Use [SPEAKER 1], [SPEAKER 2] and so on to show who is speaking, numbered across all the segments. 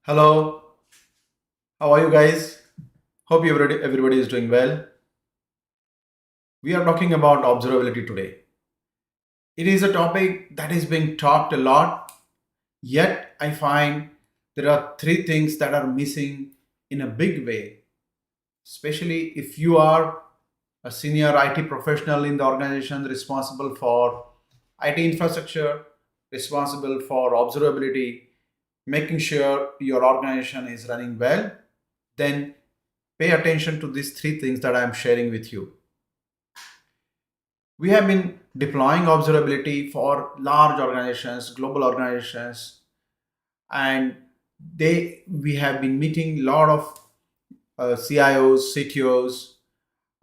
[SPEAKER 1] Hello, how are you guys? Hope everybody is doing well. We are talking about observability today. It is a topic that is being talked a lot, yet I find there are three things that are missing in a big way, especially if you are a senior IT professional in the organization responsible for IT infrastructure, responsible for observability, making sure your organization is running well, then pay attention to these three things that I am sharing with you. We have been deploying observability for large organizations, global organizations, and they we have been meeting a lot of CIOs, CTOs,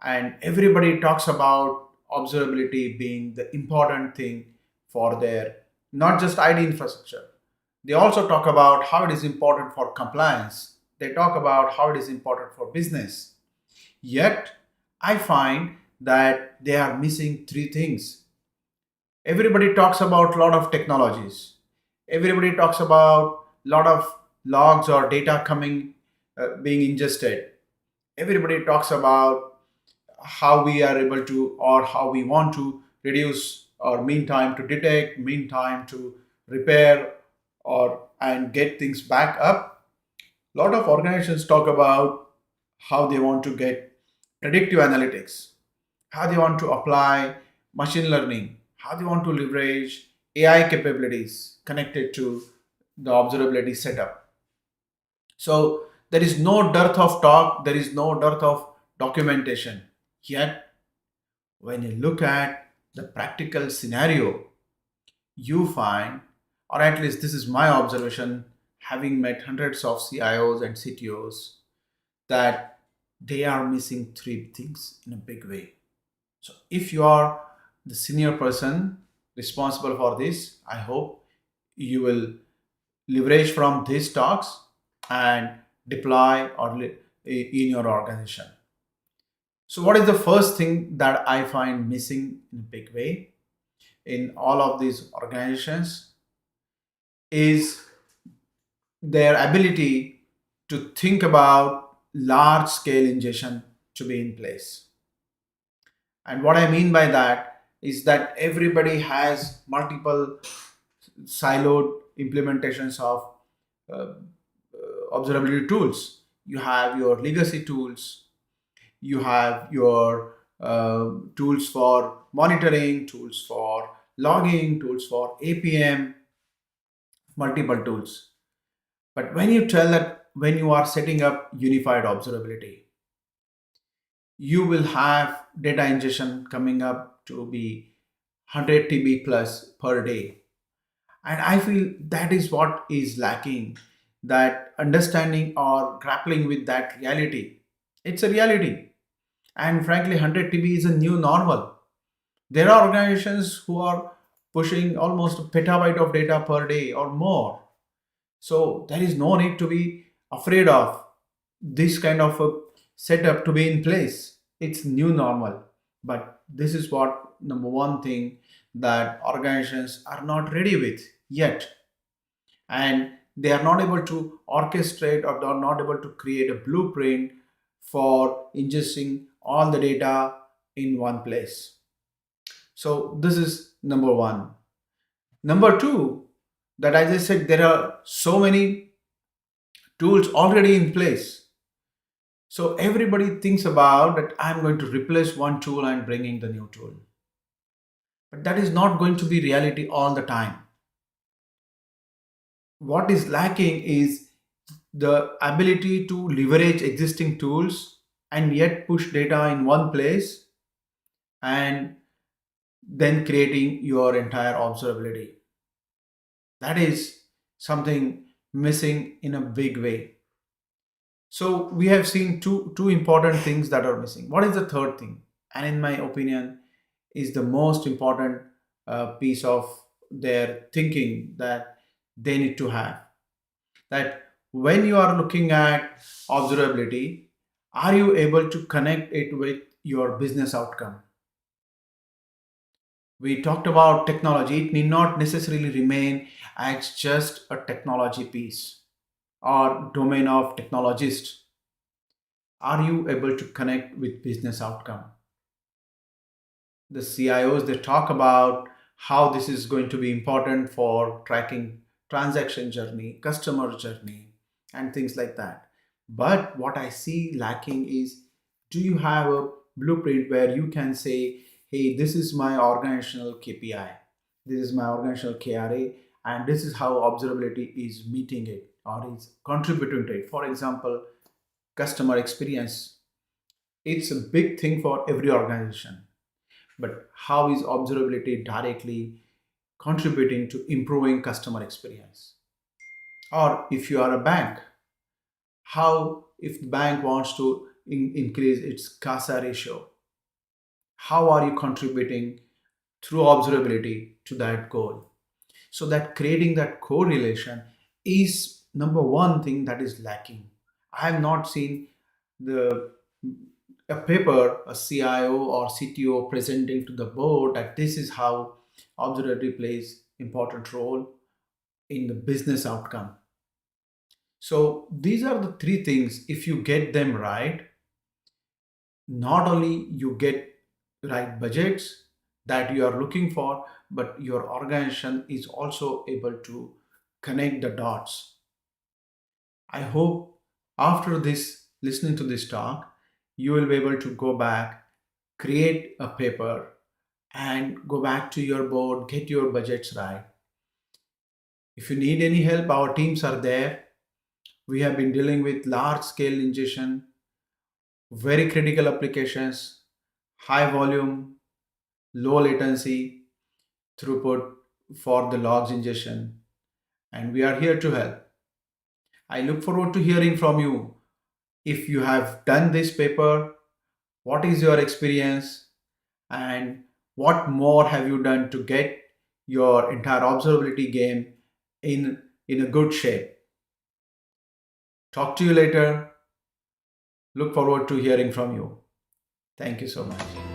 [SPEAKER 1] and everybody talks about observability being the important thing for their not just ID infrastructure. They also talk about how it is important for compliance. They talk about how it is important for business. Yet, I find that they are missing three things. Everybody talks about a lot of technologies. Everybody talks about a lot of logs or data coming, being ingested. Everybody talks about how we are able to or how we want to reduce our mean time to detect, mean time to repair, or and get things back up. A lot of organizations talk about how they want to get predictive analytics, how they want to apply machine learning, how they want to leverage AI capabilities connected to the observability setup. So there is no dearth of talk, there is no dearth of documentation. Yet, when you look at the practical scenario, you find, or at least this is my observation, having met hundreds of CIOs and CTOs, that they are missing three things in a big way. So if you are the senior person responsible for this, I hope you will leverage from these talks and deploy in your organization. So what is the first thing that I find missing in a big way in all of these organizations is their ability to think about large scale ingestion to be in place. And what I mean by that is that everybody has multiple siloed implementations of observability tools. You have your legacy tools, you have your tools for monitoring, tools for logging, tools for APM, multiple tools. But when you tell that when you are setting up unified observability, you will have data ingestion coming up to be 100 TB plus per day. And I feel that is what is lacking, that understanding or grappling with that reality. It's a reality. And frankly, 100 TB is a new normal. There are organizations who are pushing almost a petabyte of data per day or more. So there is no need to be afraid of this kind of a setup to be in place. It's new normal. But this is what number one thing that organizations are not ready with yet. And they are not able to orchestrate or they are not able to create a blueprint for ingesting all the data in one place. So this is number one. Number two, that as I said, there are so many tools already in place. So everybody thinks about that I'm going to replace one tool and bringing the new tool. But that is not going to be reality all the time. What is lacking is the ability to leverage existing tools and yet push data in one place and then creating your entire observability. That is something missing in a big way. So we have seen two important things that are missing. What is the third thing? And in my opinion, is the most important piece of their thinking that they need to have. That when you are looking at observability, are you able to connect it with your business outcome? We talked about technology. It need not necessarily remain as just a technology piece. or domain of technologist, are you able to connect with business outcome? The CIOs, they talk about how this is going to be important for tracking transaction journey, customer journey, and things like that. But what I see lacking is, do you have a blueprint where you can say, hey, this is my organizational KPI, this is my organizational KRA, and this is how observability is meeting it or is contributing to it. For example, customer experience. It's a big thing for every organization, but how is observability directly contributing to improving customer experience? Or if you are a bank, how, if the bank wants to increase its CASA ratio, how are you contributing through observability to that goal? So that creating that correlation is number one thing that is lacking. I have not seen the a paper, a CIO or CTO presenting to the board that this is how observability plays important role in the business outcome. So these are the three things. If you get them right, not only you get right budgets that you are looking for, but your organization is also able to connect the dots. I hope after this, listening to this talk, you will be able to go back, create a paper, and go back to your board, get your budgets right. If you need any help, our teams are there. We have been dealing with large scale ingestion, very critical applications, high volume, low latency, throughput for the logs ingestion, and we are here to help. I look forward to hearing from you. If you have done this paper, what is your experience and what more have you done to get your entire observability game in a good shape? Talk to you later. Look forward to hearing from you. Thank you so much.